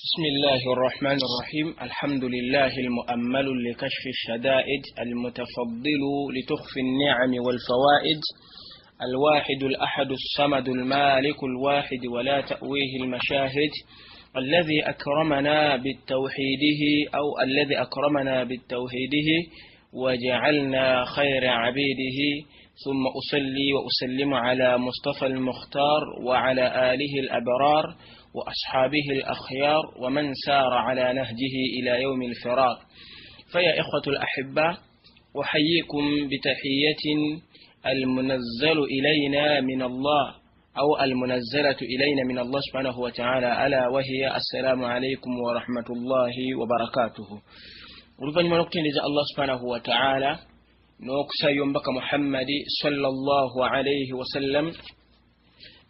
بسم الله الرحمن الرحيم. الحمد لله المؤمل لكشف الشدائد المتفضل لتخفي النعم والفوائد، الواحد الأحد الصمد المالك الواحد ولا تأويه المشاهد، الذي أكرمنا بالتوحيده وجعلنا خير عبيده، ثم أصلي وأسلم على مصطفى المختار وعلى آله الأبرار وأصحابه الأخيار ومن سار على نهجه إلى يوم الفراق. فيا إخوة الأحباء، أحييكم بتحية المنزلة إلينا من الله سبحانه وتعالى، ألا وهي السلام عليكم ورحمة الله وبركاته. ولبني نقطة الله سبحانه وتعالى نوكسا يومبك محمد صلى الله عليه وسلم،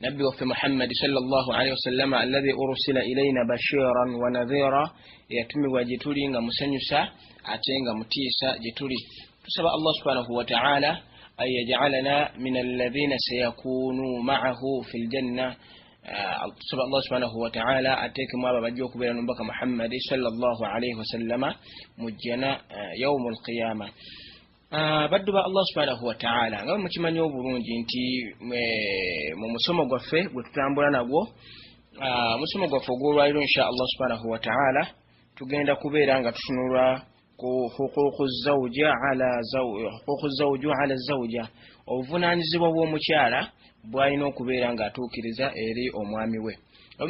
نبي وفي محمد صلى الله عليه وسلم الذي أرسل إلينا بشيرا ونذيرا، يتمي وجتولي مسنسا أتينغ متيسا جتولي. فسبب الله سبحانه وتعالى أن يجعلنا من الذين سيكونوا معه في الجنة. سبب الله سبحانه وتعالى أتيك ما بجوك بين نبك محمد صلى الله عليه وسلم مجنا يوم القيامة. Baddu ba Allah subhanahu wa ta'ala nga mukimanyi obulungi nti mu musomo gwaffe gwe tutambula nagwo, musomo gwaffe ogw'olwaliro insha Allah subhanahu wa ta'ala tugenda kubeera nga tutunula ku huququ zawji ala zawja, obuvunaanyizibwa bw'omukyala bw'alina okubeera nga atuukiriza eri omwami we.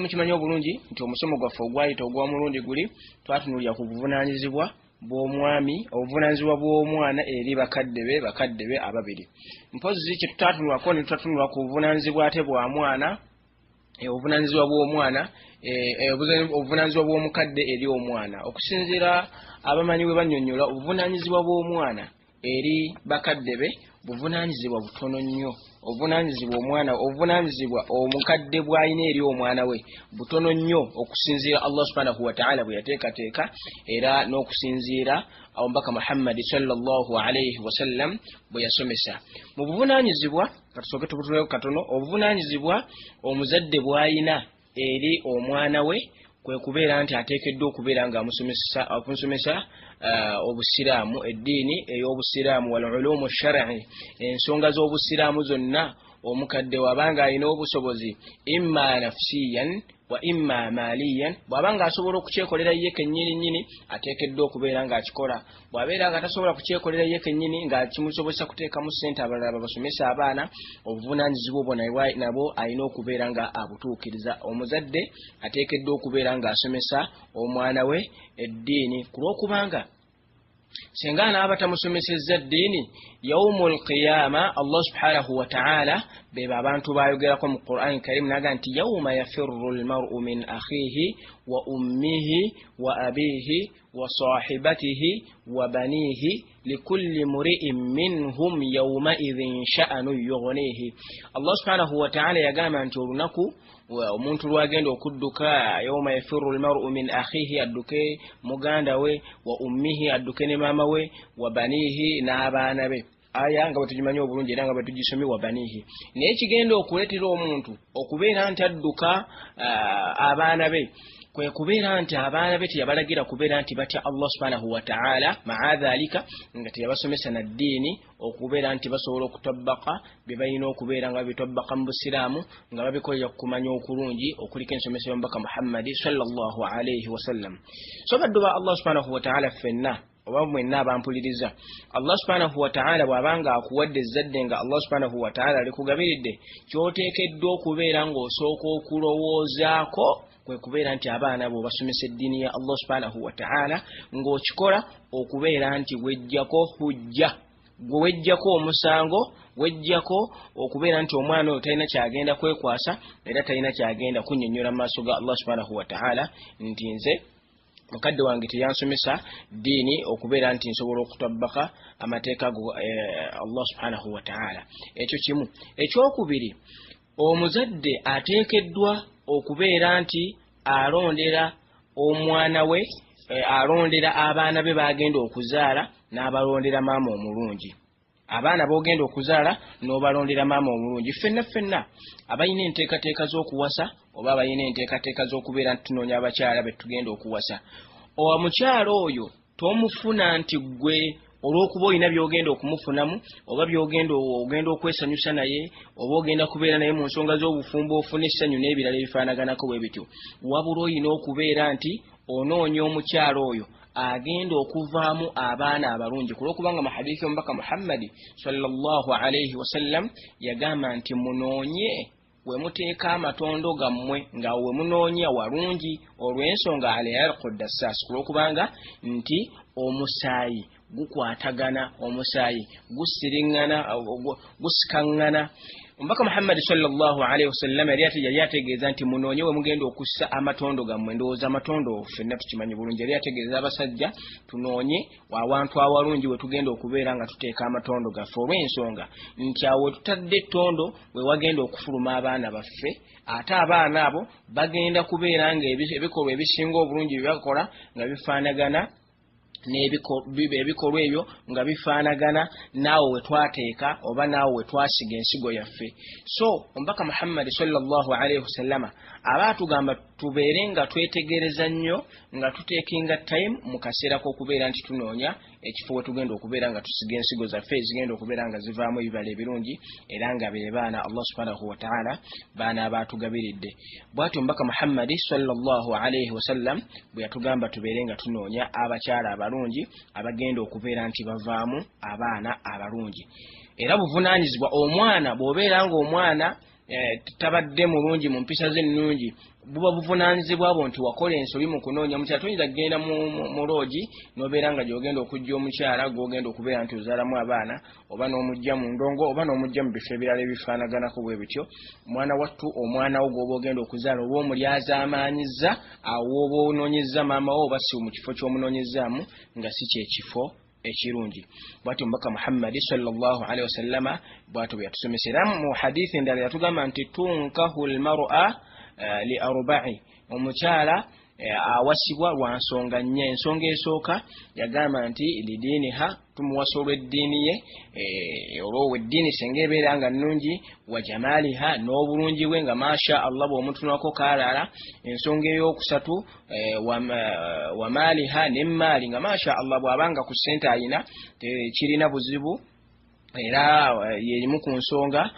Mukimanyi obulungi nti omusomo gwaffe ogwayita ogw'omulundi guli twatunulira ku buvunaanyizibwa bw'omwami, obuvunaanyizibwa bw'omwana eri bakadde be ababiri. Mpozi kye tutatunulako ne tutatunula ku buvunaanyizibwa ate bwa mwana, obuvunaanyizibwa bw'omwana, obuvunaanyizibwa bw'omukadde eri omwana. Okusinziira abamanyi bwe bannyonnyola, obuvunaanyizibwa bw'omwana eri bakadde be buvunaanyizibwa butono nnyo. Obuvunaanyizibwa omukadde bw'alina eri omwana we butono nnyo, okusinziira Allah subhanahu wa ta'ala bwe yateekateeka era n'okusinziira omubaka Muhammad sallallahu alayhi wasallam bwe yasomesa. Mu buvunaanyizibwa katusooke tubutuleeko katono, obuvunaanyizibwa omuzadde bw'alina eri omwana we kwe kubeera nti ateekeddwa okubeera nga amusomesa obusiraamu, eddiini ey'obusiraamu wal ulumu shar'i, ensonga z'obusiraamu zonna omukadde wabanga alina obusobozi, imma nafsiyan wa imma maliyan. Bw'abanga asobola okukyekolera ye kennyini ateekeddwa okubeera ng'akikola. Bw'abeera nga tasobola kukyekolera ye kennyini nga kimusobozesa kuteekamu ssente abalala babasomesa abaana, obuvunaanyizibwa obwo nabwo alina okubeera nga abutuukiriza. Omuzadde ateekeddwa okubeera ng'asomesa omwana we eddiini, ku lw'okubanga singa anaaba tamusomesezza ddiini, yawmul qiyama Allah subhanahu wa ta'ala beba abantu bayogerako mu Qur'an Karim naga nti yawma yafirru almar'u min akhihi wa ummihi wa abihi wa sahibatihi wa banihi likulli mri'in minhum yawma idhin sha'anu yughnihi. Allah subhanahu wa ta'ala yagamba nti olunaku omuntu lwagenda okudduka, yawma yafirru almar'u min akhihi, adduke muganda we, wa ummihi adduke ne maama we, wa banihi n'abaana be. Aya nga batugimanyi obulungi era nga batugisomye wa banihi. Naye kigenda okuleetera omuntu okubeera nti adduka abaana be, kwe kubeera nti abaana be teyabalagira kubeera nti batya Allah subhanahu wa ta'ala, ma'adhalika nga teyabasomesa na ddiini, okubeera nti basobola okutabaka bye balina okubeera nga bitabaka mu busiraamu, nga babikolera kumanya okulungi okuliko ensomesa y'omubaka Muhammad sallallahu alayhi wasallam. So baddu ba Allah subhanahu wa ta'ala, ffenna oba mwenna abampuliriza, Allah subhanahu wa ta'ala bw'abanga akuwadde ezzadde nga Allah subhanahu wa ta'ala alikugabiridde, ky'oteekeddwa okubeera ng'osooka okulowoozaako kwe kubeera nti abaana bo basomesa eddiini ya Allah subhanahu wa ta'ala, ng'okikola okubeera nti wejjako hujja, gwe wejjako omusango, wejjako okubeera nti omwana oyo talina kyagenda kwekwasa era talina kyagenda kunnyonnyola mu maaso ga Allah subhanahu wa ta'ala nti nze mukadde wange teyansomesa ddiini okubeera nti nsobola okutabaka amateeka go Allah subhanahu wa ta'ala. Ekyo kimu. Ekyokubiri, omuzadde ateekeddwa okubeera nti alondera omwana we, alondera abaana be bagenda okuzaala, n'abalondera maama omulungi. abaana bogenda okuzaala n'obalondera maama omulungi. Ffenna abayina enteekateeka z'okuwasa oba abayina enteekateeka z'okubeera nti tunoonya abakyala be tugenda okuwasa, omukyala oyo tomufuna nti gwe olw'okuba olina by'ogenda okumufunamu oba ogenda okwesanyusa naye oba ogenda kubeera naye mu nsonga z'obufumbo ofuna essanyu n'ebirala ebifaanaganako bwe bityo. Wabula olina okubeera nti onoonya omukyala oyo agenda okuvaamu abaana abalungi, kulw'okubanga mu hadiisi omubaka Muhammadi sallallahu alayhi wasallam yagamba nti munoonye we muteeka amatondo gammwe nga we munoonya walungi, olw'ensonga alayalqu dassas, kulw'okubanga nti omusaayi gukwatagana, omusaayi gusiriŋŋana gusikaŋŋana. Omubaka Muhammad sallallahu alayhi wasallam yali ategeeza nti munoonye we mugenda okussa amatondo gammwe. Ndowooza amatondo ffenna tukimanyi bulungi. Yali ategeeza abasajja tunoonye awantu awalungi we tugenda okubeera nga tuteeka amatondo gaffe, olw'ensonga nti awo tutadde ettondo we wagenda okufuluma abaana baffe, ate abaana abo bagenda kubeera nga ebikolwa ebisinga obulungi bye bakola nga bifaanagana n'ebikolwa ebyo nga bifaanagana naawe we twateeka oba naawe we twasiga ensigo yaffe. So omubaka Muhammad sallallahu alayhi wasallama aba atugamba tubeere nga twetegereza nnyo nga tuteekinga time mu kaseera k'okubeera nti tunoonya ekifo we tugenda okubeera nga tusiga ensigo zaffe ezigenda okubeera nga zivaamu ebibala ebirungi era nga be baana Allah subhanahu wa ta'ala baana abaatugabiridde. Bw'atyo omubaka Muhammad sallallahu alayhi wasallam bwe yatugamba tubeere nga tunoonya abakyala abalungi abagenda okubeera nti bavaamu abaana abalungi. Era buvunaanyizibwa omwana bw'obeera ng'omwana tabadde mulungi mu mpisa ze ennungi, buba buvunaanyizibwa bwo nti wakola ensobi mu kunoonya mukyala. Toyinza kugenda mu loogi n'obeera nga gy'ogenda okujja omukyala gw'ogenda okubeera nti ozaalamu abaana oba n'omujja mu ndongo oba n'omujja mu bifo ebirala ebifaanaganako bwe bityo. Mwana wattu omwana wo gw'oba ogenda okuzaala oba omulyazaamaanyizza awo oba onoonyezza maama wo oba si mu kifo ky'omunoonyezzaamu nga si kyekifo ekirungi. Bw'atyo omubaka Muhammad sallallahu alayhi wasallama bw'atyo bwe yatusomesera. Mu hadiisi endala yatugamba nti tunkahu almar'a li arba'i, omukyala awasibwa lwa nsonga nnya. Ensonga esooka yagamba nti lidiiniha, tumuwasa olw'eddiini ye, olw'eddiini singa ebeera nga nnungi, wa jamaaliha, n'obulungi bwe nga masha Allah bw'omutunako kaalala. Ensonga ey'okusatu wa maaliha, n'emmaali nga masha Allah bw'abanga ku ssente ayina kirina buzibu era yerimu ku nsonga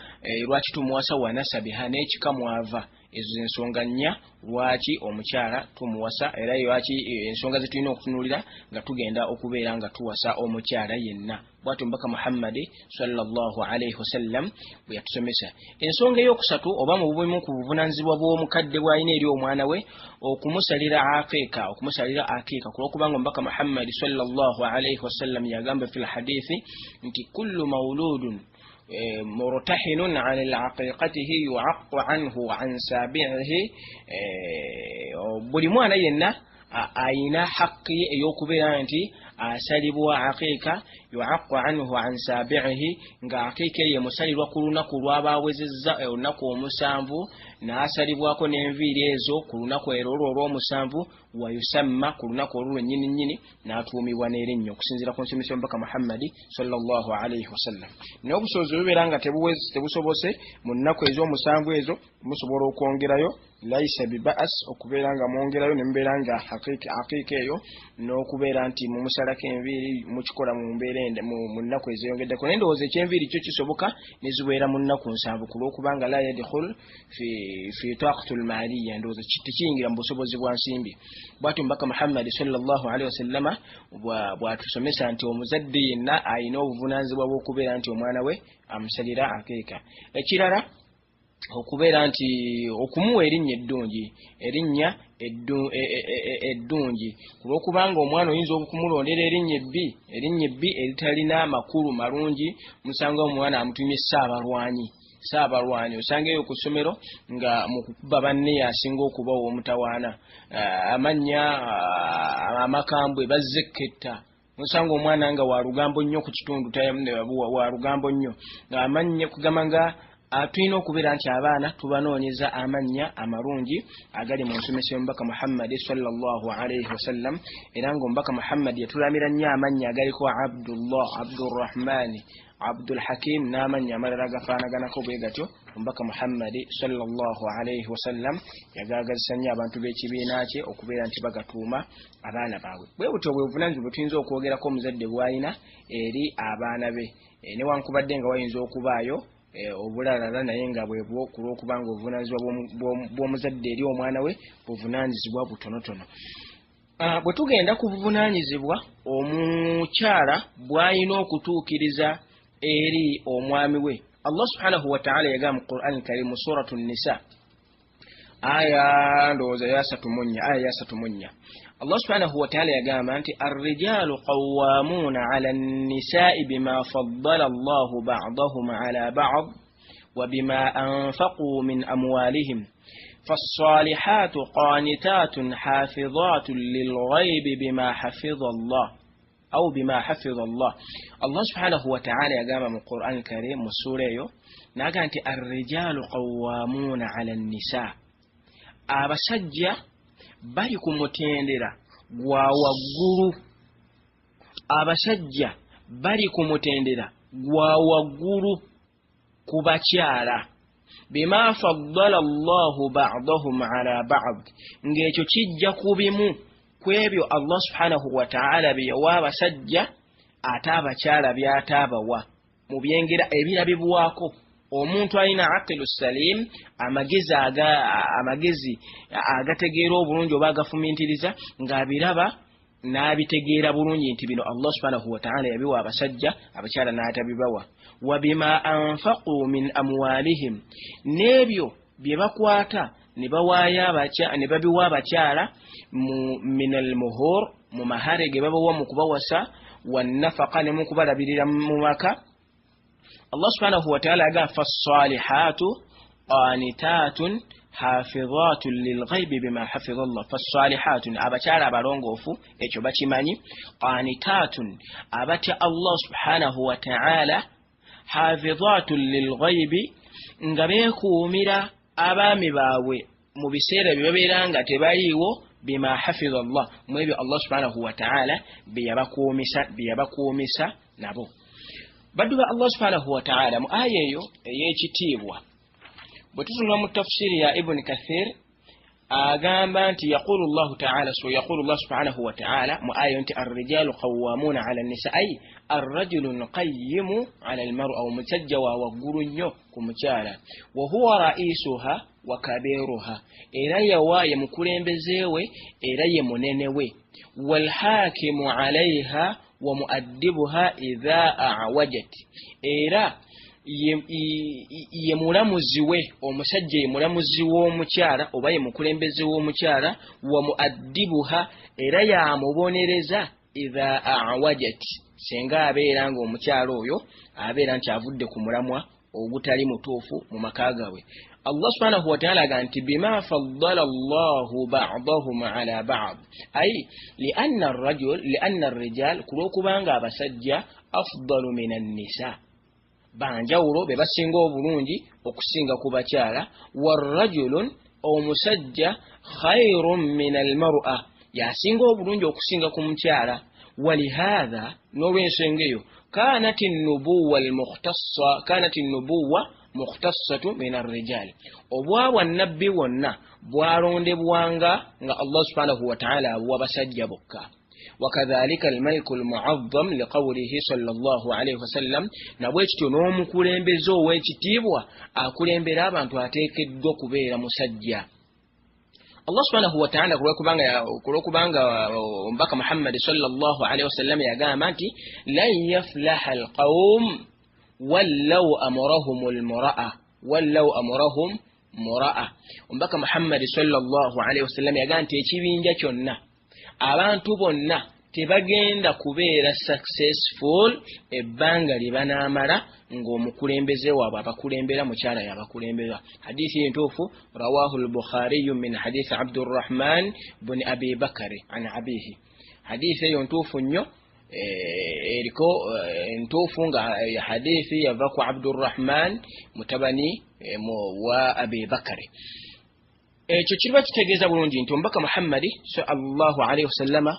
lwaki tumuwasa wa nasabiha, n'ekika mwava. Ezo ensonga nnya lwaki omukyala tumuwasa era lwaki ensonga zetulina okutunuulira nga tugenda okubeera nga tuwasa omukyala yenna. Bw'atyo omubaka Muhammad sallallahu alayhi wasallam bwe yatusomesa. Ensonga ey'okusatu oba mu bumu ku buvunaanyizibwa bw'omukadde bw'alina eri omwana we okumusalira aqiika, kulw'okubanga omubaka Muhammad sallallahu alayhi wasallam yagamba fil hadiisi nti kullu mawludun مرتحن عن العقيقته يعق عنه عن سابعه. buli mwana yenna ayina haqqi ey'okubeera nti asalibwa aqiika, yu'aqqu anhu an sabi'ihi, nga aqiika ye musalirwa ku lunaku lw'abawezezza olunaku omusanvu, n'asalibwako n'enviiri ezo ku lunaku olw'omusanvu, wa yusamma ku lunaku olwo nnyini n'atuumibwa n'erinnya okusinziira ku nsomesa y'omubaka Muhammad sallallahu alayhi wasallam. Naye obusobozi bubeera nga tebusobose mu nnaku ez'omusanvu ezo, musobola okwongerayo laisa biba'as, okubeera nga mwongerayo ne mubeera nga aqiika eyo n'okubeera nti mumusalako enviiri mukikola mu nnaku ezeyongeddeko. Naye ndowooza ekyenviiri kyo kisoboka ne zibeera mu nnaku nsanvu kulw'okubanga la yadkhul fi taqatul maliya, ndowooza tekiyingira mu busobozi bwa nsimbi. Bw'atyo omubaka Muhammad sallallahu alayhi wasallama bw'atusomesa nti omuzadde yenna ayina obuvunaanyizibwa bw'okubeera nti omwana we amusalira aqiika. Ekirala okubeera nti okumuwa erinnya eddungi, kulw'okubanga omwana oyinza okumulondera erinnya ebbi eritalina makulu malungi. Musanga omwana amutumye Saabalwanyi, osangeyo ku ssomero nga mu kukuba banne yasinga okuba ow'omutawaana, amannya amakambwe bazzeketta. Musanga omwana nga wa lugambo nnyo ku kitundu, wa lugambo nnyo, ng'amanya kugamba nga tulina okubeera nti abaana tubanoonyeza amannya amalungi agali mu nsomesa y'omubaka Muhammad sallallahu alayhi wasallam, era ng'omubaka Muhammad yatulamira nnyo amannya agaliko Abdullah, Abdurrahman, Abdul Hakim n'amannya amalala agafaanaganako bwe gatyo. Omubaka Muhammad sallallahu alayhi wasallam yagaagazisa nnyo abantu b'ekibiina kye okubeera nti bagatuuma abaana baabwe. Bwe butyo bwe buvunaanyizibwa tuyinza okwogerako omuzadde bw'alina eri abaana be, newankubadde nga wayinza okubaayo obulalala naye nga bwebwo ku lw'okubanga obuvunaanyizibwa bw'omuzadde eri omwana we buvunaanyizibwa butonotono. Bwe tugenda ku buvunaanyizibwa omukyala bw'alina okutuukiriza eri omwami we, Allah subhanahu wa ta'ala yagamba mu Qur'an al-Karim mu suratu Nisa aya ndowooza ya 3 Allah subhanahu wa ta'ala yagamba nti ar-rijalu qawwamuna 'ala an-nisa'i bima faddala Allahu ba'dahum 'ala ba'd wa bima anfaqu min amwalihim فالصالحات قانتات حافظات للغيب بما حفظ الله أو بما حفظ الله. الله سبحانه وتعالى يقام من القرآن الكريم مسورة نقول الرجال قوامون على النساء abasajja bali ku mutendera gwa waggulu, abasajja bali ku mutendera gwa waggulu ku bakyala bima faddala Allahu ba'dahum ala ba'd, ng'ekyo kijja ku bimu kwebyo Allah subhanahu wa ta'ala bye yawa abasajja ate abakyala by'ataabawa mu byengera ebirabibwako. Omuntu alina aqilu salim, amagezi agategeera obulungi oba agafumintiriza ng'abiraba n'abitegeera bulungi nti bino Allah subhanahu wa ta'ala yabiwa abasajja, abakyala n'atabibawa. Wa bima anfaqu min amwalihim, n'ebyo bye bakwata ne babiwa abakyala min al-muhur, mu mahare ge babawa mu kubawasa, wa nafaqa ne mu kubalabirira mu maka. Allah subhanahu wa ta'ala aga fas-salihatu qanitatun hafizatun lilghaibi bima hafiza Allah. Fas-salihatun abakyala abalongoofu, ekyo bakimanyi. Qanitatun abatya Allah subhanahu wa ta'ala, hafizatun lilghaibi nga beekuumira abaami baabwe mu biseera bye babeera nga tebaliiwo, bima hafiza Allah, mu ebyo Allah subhanahu wa ta'ala bye yabakuumisa nabo. Baddu ba Allah subhanahu wa ta'ala mu aya eyo ey'ekitiibwa bwe tutunula mu tafsiri ya Ibn Kathir agamba nti yaqulu Allah subhanahu wa ta'ala mu aya nti ar-rijalu qawwamuna 'ala an-nisa'i ar-rajulu qayyimu 'ala al-mar'a, omusajja wa waggulu nnyo ku mukyala, wa huwa ra'isuha wa kabiruha, era yawaye mukulembezeewe era ye munene we, wal hakimu 'alayha wa muaddibuha idha a'wajat, era ye mulamuzi we, omusajja ye mulamuzi w'omukyala oba ye mukulembeze w'omukyala, wa muaddibuha era yamubonereza idha a'wajat, senga abeera nga omukyala oyo abeera nti avudde ku mulamwa ogutali mutuufu mu maka gawe. Allah subhanahu wa ta'ala ganti bima faddala Allahu ba'dahum ala ba'd, ay li'anna ar-rijal kulokubanga abasajja afdalu minan nisa, banjawulo be basinga obulungi okusinga ku bakyala, warrajulun omusajja khayrun min al-mar'a, yasinga obulungi okusinga ku mukyala. Walihadha n'olw'ensonga eyo kanat an-nubuwwa mukhtassatu min ar-rijal, obwabwa nabbi wonna bwalondebwanga nga Allah subhanahu wa ta'ala abuwa basajja bokka. وكذلك الملك المعظم لقوله صلى الله عليه وسلم, nabwekityo n'omukulembeze ow'ekitiibwa akulembera abantu ateekeddwa okubeera musajja. Allah subhanahu wa ta'ala kulokubanga ombaka Muhammad sallallahu alayhi wasallam yagamba nti lan yaflaha alqawm wallaw amrahum mura'a. Ombaka Muhammad sallallahu alayhi wasallam yagamba nti ekibinja kyonna, abantu bonna tebagenda kubeera successful ebbanga lye banaamala ng'omukulembeze waabwe abakulembera mukyala yabakulembera. Hadithi entuufu rawahu al-Bukhari min hadith Abdurrahman bin Abi Bakr an abihi. Hadithi eyo ntuufu nnyo eriko ntuufu nga hadithi yava ku Abdurrahman mutabani wa Abi Bakari. Ekyo kiba kitegeeza bulungi nti omubaka Muhammadi sallallahu alaihi wasallama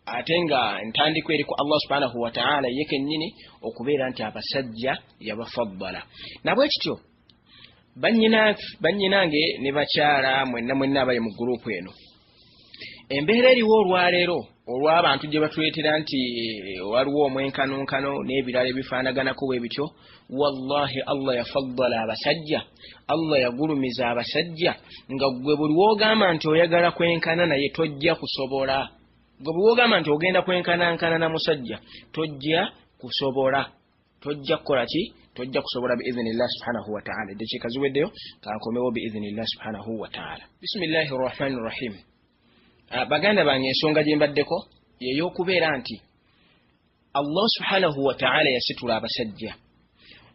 ate nga ntandikwa eri ku Allah subhanahu wa ta'ala ye kennyini okubeera nti abasajja yabafaddala. Nabwe kityo bannyinange ne bakyala mwenna abali mu gurupu eno, embeera eriwo olwaleero olw'abantu gye batuleetera nti waliwo omwenkanonkano n'ebirala ebifaanaganako bwe bityo, wallahi Allah yafaddala abasajja, Allah yagulumiza abasajja, nga gwe buli w'ogamba nti oyagala kwenkana naye tojja kusobola. Gwe buli w'ogamba nti ogenda kwenkanankana na musajja tojja kusobola. Tojja kukola ki? Tojja kusobola biiznillah subhanahu wa ta'ala. Eddakiika ziweddeyo kankomewo biiznillah subhanahu wa ta'ala. Bismillahir rahmanir rahim. Baganda bange, ensonga gye mbaddeko y'ey'okubeera nti Allah subhanahu wa ta'ala yasitula abasajja.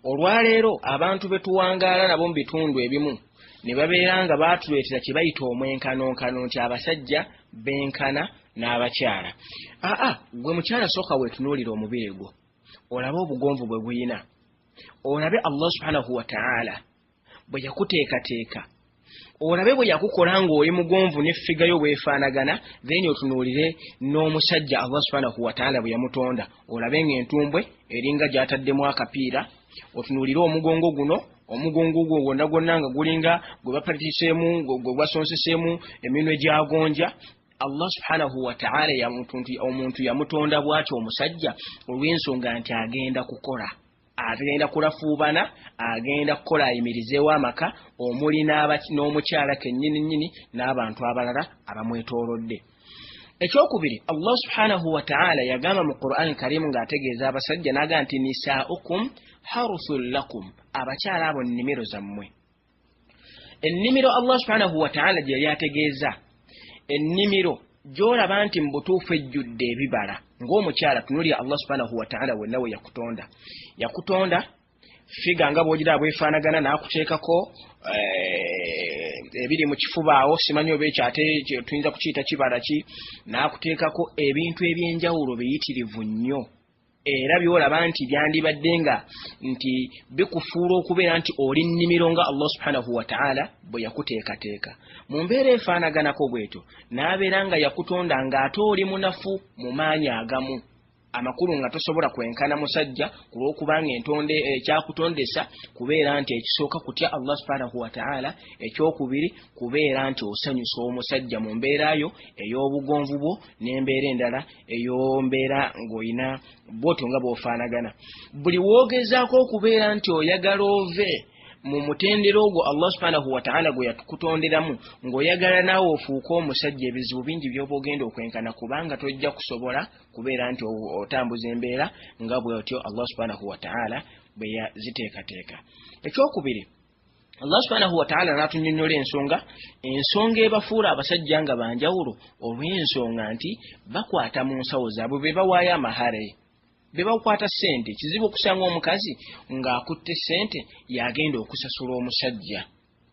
Olwaleero abantu betuwangaala nabo mu bitundu ebimu ne babeera nga baatuleetera kye bayita omwenkanonkano nti abasajja benkana n'abakyala. Gwe mukyala sooka weetunuulira omubiri gwo, olabe obugonvu bwe buyina, olabe Allah subhanahu wa ta'ala bwe yakuteekateeka, olabe bwe yakukola ng'oli mugonvu n'effiga yo bwefaanagana, then otunuulire n'omusajja Allah subhanahu wa ta'ala bwe yamutonda, olabe ng'entumbwe eringa gy'ataddemu akapiira, otunuulire omugongo guno, omugongo gwo gwonna nga gulinga gwe bapatiseemu, gwe gwasonseseemu eminwe gyagonja. Allah subhanahu wa ta'ala omuntu yamutonda bw'atyo omusajja olw'ensonga nti agenda kukola, agenda kulafuubana, agenda kukola ayimirizeewo amaka omuli n'omukyala kennyini n'abantu abalala abamwetoolodde. Ekyokubiri, Allah subhanahu wa ta'ala yagamba mu Qur'an Karim ng'ategeeza abasajja n'agamba nti nisaa'ukum haruthun lakum, abakyala abo nnimiro zammwe. Ennimiro Allah subhanahu wa ta'ala gye yali ategeeza, ennimiro gy'olaba nti mu butuufu ejjudde ebibala. Ng'omukyala tunuulira Allah subhanahu wa ta'ala wenna we yakutonda figa nga bw'ogira bwefaanagana, n'akuteekako ebiri mu kifuba awo, simanyi oba ekyo ate tuyinza kukiyita kibala ki, n'akuteekako ebintu eby'enjawulo biyitirivu nnyo, era by'olaba nti byandibadde nga nti bikufuula okubeera nti oli nnimiro nga Allah subhanahu wa ta'ala bwe yakuteekateeka. Mu mbeera efaanaganako bwetyo n'abeera nga yakutonda ng'ate oli munafu mu maanyi agamu, amakulu nga tosobola kwenkana musajja ku lw'okubanga entonde ekyakutondesa kubeera nti ekisooka kutya Allah subhanahu wa ta'ala, ekyokubiri kubeera nti osanyusa omusajja mu mbeera yo ey'obugonvu bwo n'embeera endala ey'ombeera ng'olina bw'otyo nga bw'ofaanagana. Buli woogezaako okubeera nti oyagala ove mu mutendero ogwo Allah subhanahu wa ta'ala gwe yakutonderamu, ng'oyagala naawe ofuuke omusajja, ebizibu bingi by'oba ogenda okwenkana, kubanga tojja kusobola kubeera nti otambuza embeera nga bw'otyo Allah subhanahu wa ta'ala bwe yaziteekateeka. Ekyokubiri, Allah subhanahu wa ta'ala n'atunnyonnyola ensonga ebafuula abasajja nga banjawulo olw'ensonga nti bakwata mu nsawo zaabwe be bawaayo amahare, be bakwata ssente. Kizibu okusanga omukazi ng'akutte ssente yagenda okusasula omusajja,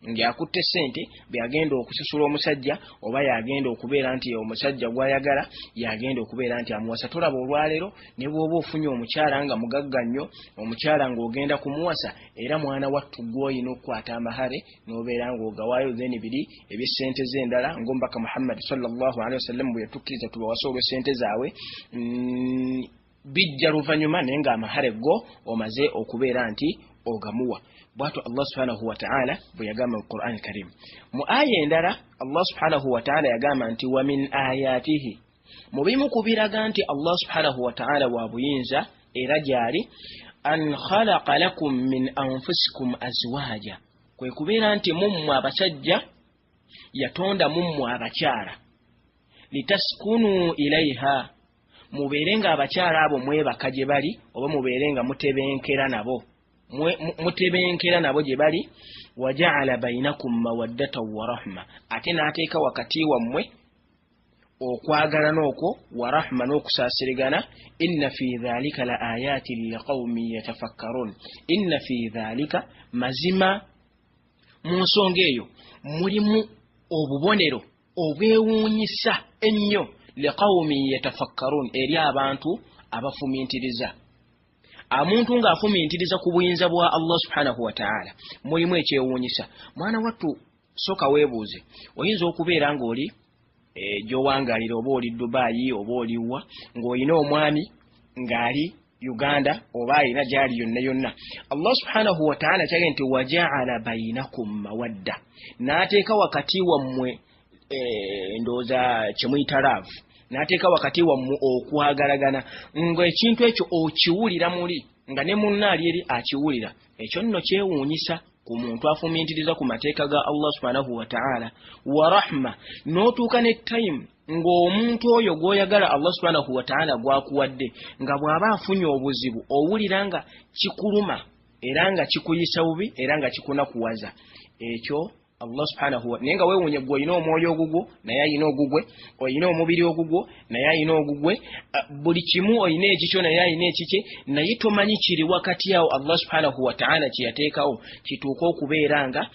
ng'akutte ssente byagenda okusasula omusajja, oba yagenda okubeera nti omusajja gw'ayagala yagenda okubeera nti amuwasa. Tolaba olwaleero ne bw'oba ofunye omukyala nga mugagga nnyo, omukyala ng'ogenda kumuwasa, era mwana wattu gw'olina okukwata amahare n'obeera ng'ogawaayo zeni biri eby'essente z'endala, ng'omubaka Muhammad sallallahu alaihi wasallam bwe yatukkiriza tubawase olw'essente zaabwe bijja luvannyuma naye ng'amahare go omaze okubeera nti ogamuwa. Bw'atyo Allah subhanahu wa ta'ala bwe yagamba mu Qur'an Karim. Mu aya endala Allah subhanahu wa ta'ala yagamba nti wa min ayatihi, mu bimu ku biraga nti Allah subhanahu wa ta'ala wa buyinza era gyali, an khalaqa lakum min anfusikum azwaja, kwe kubeera nti mummwe abasajja yatonda mummwe abakyala, litaskunu ilaiha, mubeere nga abakyala abo mwebaka gye bali, oba mubeere nga mutebenkera nabo gye bali. Waja'ala bainakum mawaddatan wa rahma, ate n'ateeka wakati wammwe okwagala n'okwo, wa rahma n'okusaasirigana. Inna fi dhalika la ayatin liqaumin yatafakkarun, inna fi dhalika, mazima mu nsonga eyo mulimu obubonero obwewuunyisa ennyo, liqaumin yatafakkarun, eri abantu abafumintiriza omuntu ng'afumintiriza ku buyinza bwa Allah subhanahu wa ta'ala mulimu ekyewuunyisa. Mwana wattu soka weebuuze, oyinza okubeera ng'oli gy'owangalira, oba oli Dubai oba oliwa ng'olina omwami ng'ali Uganda oba alina gyali yonna yonna. Allah subhanahu wa ta'ala kyagambye nti waja'ala bainakum mawadda, n'ateeka wakati wammwe ndowooza kyemuyita laavu, n'ateeka wakati wammwe okwagalagana, ng'ekintu ekyo okiwulira muli nga ne munnaali eri akiwulira. Ekyo nno kyewuunyisa ku muntu afumintiriza ku mateeka ga Allah subhanahu wa ta'ala. Wa rahma, n'otuuka ne time ng'omuntu oyo gw'oyagala Allah subhanahu wa ta'ala gwakuwadde nga bw'aba afunye obuzibu owulira nga kikuluma era nga kikuyisa bubi era nga kikunakuwaza. Ekyo Allah subhanahu wa nenga weewunye gwe olina omwoyo ogugwo naye alina ogugwe, olina omubiri ogugwo naye alina ogugwe, buli kimu olina ekikyo naye alina ekike, naye tomanyi kiri wakati awo Allah subhanahu wa ta'ala kye yateekawo kituuka okubeera nga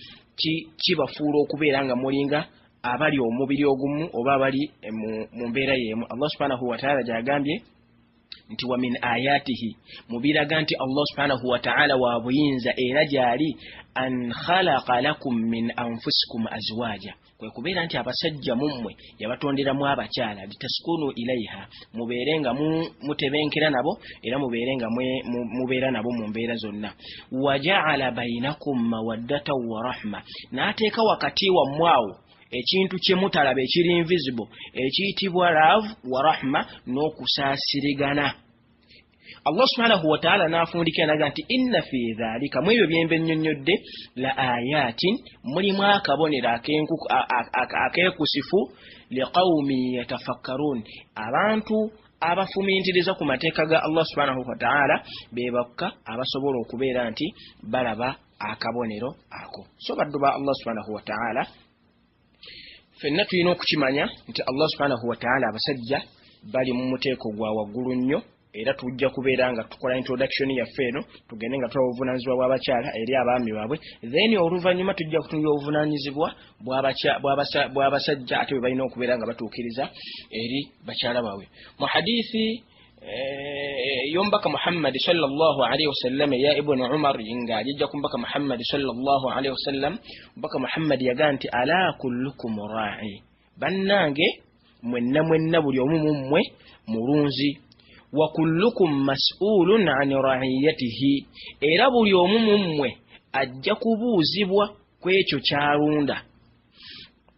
kibafuula okubeera nga mulinga abali omubiri ogumu oba abali mu mbeera y'emu. Allah subhanahu wa ta'ala gyagambye nti wa min ayatihi, mubiraga nti Allah subhanahu wa ta'ala wa buyinza era gyali an khalaqa lakum min anfusikum azwaja, kwe kubeera nti abasajja mummwe yabatonderamu abakyala litaskunu ilaiha, mubeere nga mutebenkera nabo era mubeere nga mubeera nabo mu mbeera zonna. Waja'ala bainakum mawaddatan wa rahma, n'ateeka wakati wammwe awo ekintu kye mutalaba ekiri invisible ekiyitibwa love wa rahma, n'okusaasirigana. Allah subhanahu wa ta'ala n'afundikira naga nti inna fi dhalika, mu ebyo byembe nnyonnyodde, la ayatin, mulimu akabonero akeekusifu liqawmi yatafakkarun, abantu abafumintiriza ku mateeka ga Allah subhanahu wa ta'ala be bakka abasobola okubeera nti balaba akabonero ako. So baddu ba Allah subhanahu wa ta'ala, fenna tulina okukimanya nti Allah subhanahu wa ta'ala abasajja bali mu muteeko gwa waggulu nnyo, era tujja kubeera nga tukola introduction yaffe eno tugende nga tuwa obuvunaanyizibwa bw'abakyala eri abaami baabwe, then oluvannyuma tujja kutunga obuvunaanyizibwa bw'abasajja ate bwe balina okubeera nga batuukiriza eri bakyala baabwe. Mu hadithi yombaka Muhammad sallallahu alaihi wasallam ya Ibn Umar nga ajja kumbaka Muhammad sallallahu alaihi wasallam, mbaka Muhammad yaga nti ala kullukum ra'i, bannange mwenna buli omu mummwe mulunzi, wa kullukum mas'ulun an ra'iyatihi, era buli omu mummwe ajja kubuuzibwa kwekyo kyalunda.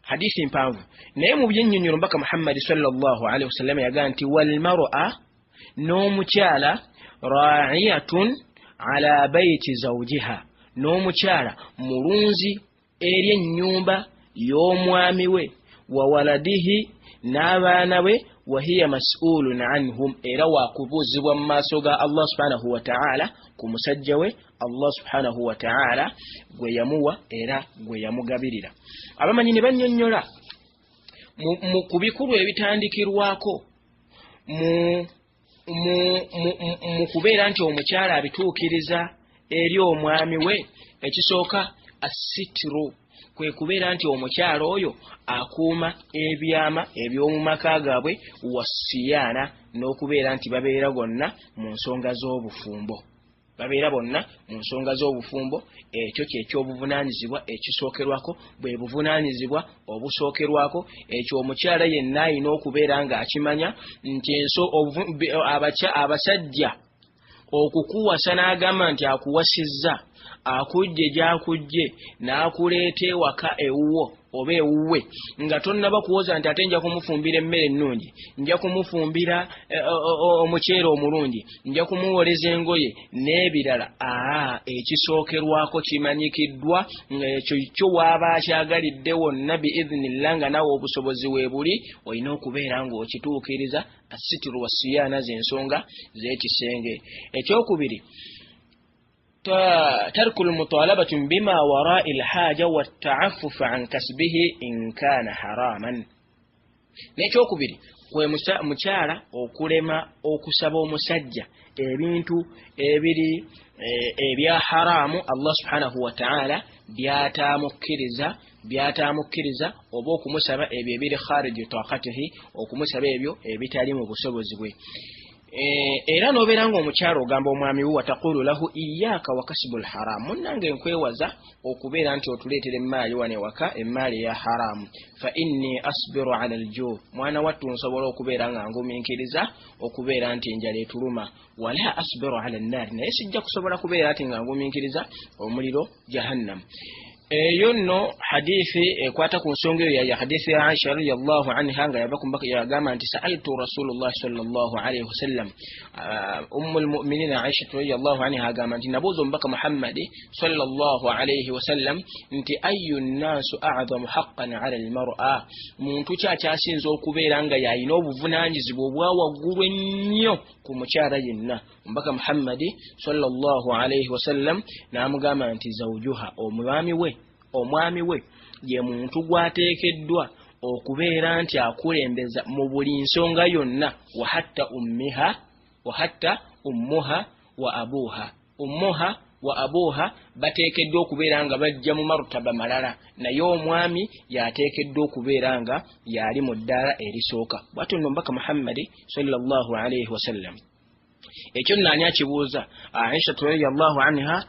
Hadithi mpanvu naye mu byennyonnyola mbaka Muhammad sallallahu alaihi wasallam yaga nti wal mar'a, n'omukyala ra'iyatun ala bayti zawjiha, n'omukyala mulunzi eri ennyumba y'omwami we, wa waladihi, n'abaana be, wa hiya mas'ulun anhum, era waakubuuzibwa mu maaso ga Allah subhanahu wa ta'ala ku musajja we Allah subhanahu wa ta'ala gwe yamuwa era gwe yamugabirira. Abamanyi ne bannyonnyola ku bikulu ebitandikirwako mu kubeera nti omukyala abituukiriza eri omwami we. Ekisooka asitru, kwe kubeera nti omukyala oyo akuuma ebyama eby'omu maka gaabwe, wasiyaana, n'okubeera nti babeera bonna mu nsonga z'obufumbo. Babeera bonna mu nsonga z'obufumbo. Ekyo ky'ekyobuvunaanyizibwa ekisookerwako, bwe buvunaanyizibwa obusookerwako. Ekyo omukyala yenna alina okubeera ng'akimanya nti abasajja okukuwasa n'agamba nti akuwasizza, akujje gy'akujje, n'akuleeta ewaka ewuwo oba ewuwe, nga tonnaba kuwoza nti ate nja kumufumbira emmere ennungi, nja kumufumbira omuceere omulungi, nja kumuwoleza engoye n'ebirala. Ekisookerwako kimanyikiddwa, ng'ekyo kyo waaba akyagalidde wonna biidhnillah, nga nawe obusobozi weebuli, olina okubeera ng'okituukiriza. Asitiru wasiyaana z'ensonga z'ekisenge. Ekyokubiri, ترك المطالبة بما وراء الحاجة والتعفف عن كسبه إن كان حراما. Nekyokubiri, kwe mukyala okulema okusaba omusajja ebintu ebiri ebya haramu Allah subhanahu wa ta'ala byatamukkiriza oba okumusaba ebyo ebiri khariji taqatihi, okumusaba ebyo ebitali mu busobozi bwe. era nobeeranga omukyala ogamba omwami wo wataqulu lahu iyyaka wa kasbul haram munnange nkwewaza okubeera nti otuleetera emmaali wano ewaka emmaali eya haramu fa inni asbiru ala alju mwana wattu nsobola okubeera nga ngumiikiriza okubeera nti enjala etuluma wala asbiru ala annaari naye sijja kusobola kubeera ati nga ngumiikiriza omuliro jahannam eyo nno hadithi ekwata ku nsonga eyo ya hadithi ya Aisha radhiyallahu anha nga yagamba nti sa'altu Rasulullah sallallahu alayhi wasallam ummul mu'minin Aisha radhiyallahu anha agamba nti nabuuza omubaka Muhammad sallallahu alayhi wasallam nti ayyu nnasu a'zamu haqqan 'ala al-mar'a muntu kyakyasinza okubeera nga yalina obuvunaanyizibwa obwa waggulu ennyo ku mukyala yenna omubaka Muhammad sallallahu alayhi wasallam n'amugamba nti zawjuha omwami we ye muntu gwateekeddwa okubeera nti akulembeza mu buli nsonga yonna wa hatta ummuha wa abuha bateekeddwa okubeera nga bajja mu marutaba malala naye omwami yateekeddwa okubeera nga yali mu ddaala erisooka bw'atyo nno omubaka Muhammad sallallahu alayhi wasallam ekyo nani akibuuza Aisha radhiyallahu anha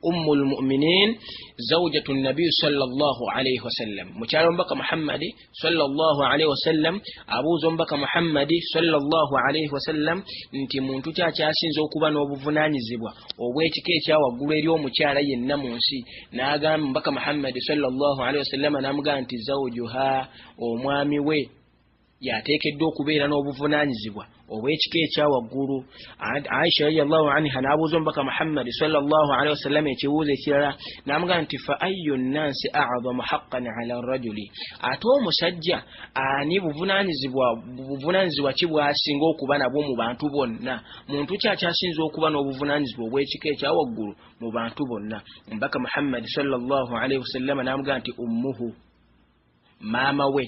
ummul mu'minin zawjatu nabi sallallahu alayhi wasallam mukyala omubaka Muhammad sallallahu alayhi wasallam abuuza omubaka Muhammad sallallahu alayhi wasallam nti muntu kyakyasinza okuba n'obuvunaanyizibwa obw'ekika ekyawaggulu eri omukyala yenna mu nsi n'agamba omubaka Muhammad sallallahu alayhi wasallam n'amugamba nti zawjuha omwami we yateekeddwa okubeera n'obuvunaanyizibwa obw'ekika ekyawaggulu Aisha radhiyallahu anha n'abuuza omubaka Muhammad sallallahu alayhi wasallam ekibuuzo ekirala n'amugamba nti fa ayyu nnansi a'zamu haqqan 'ala ar-rajuli ate omusajja ani buvunaanyizibwa ki bw'asinga okuba nabwo mu bantu bonna muntu kyakyasinza okuba n'obuvunaanyizibwa obw'ekika ekyawaggulu mu bantu bonna omubaka Muhammad sallallahu alayhi wasallam n'amugamba nti ummuhu maama we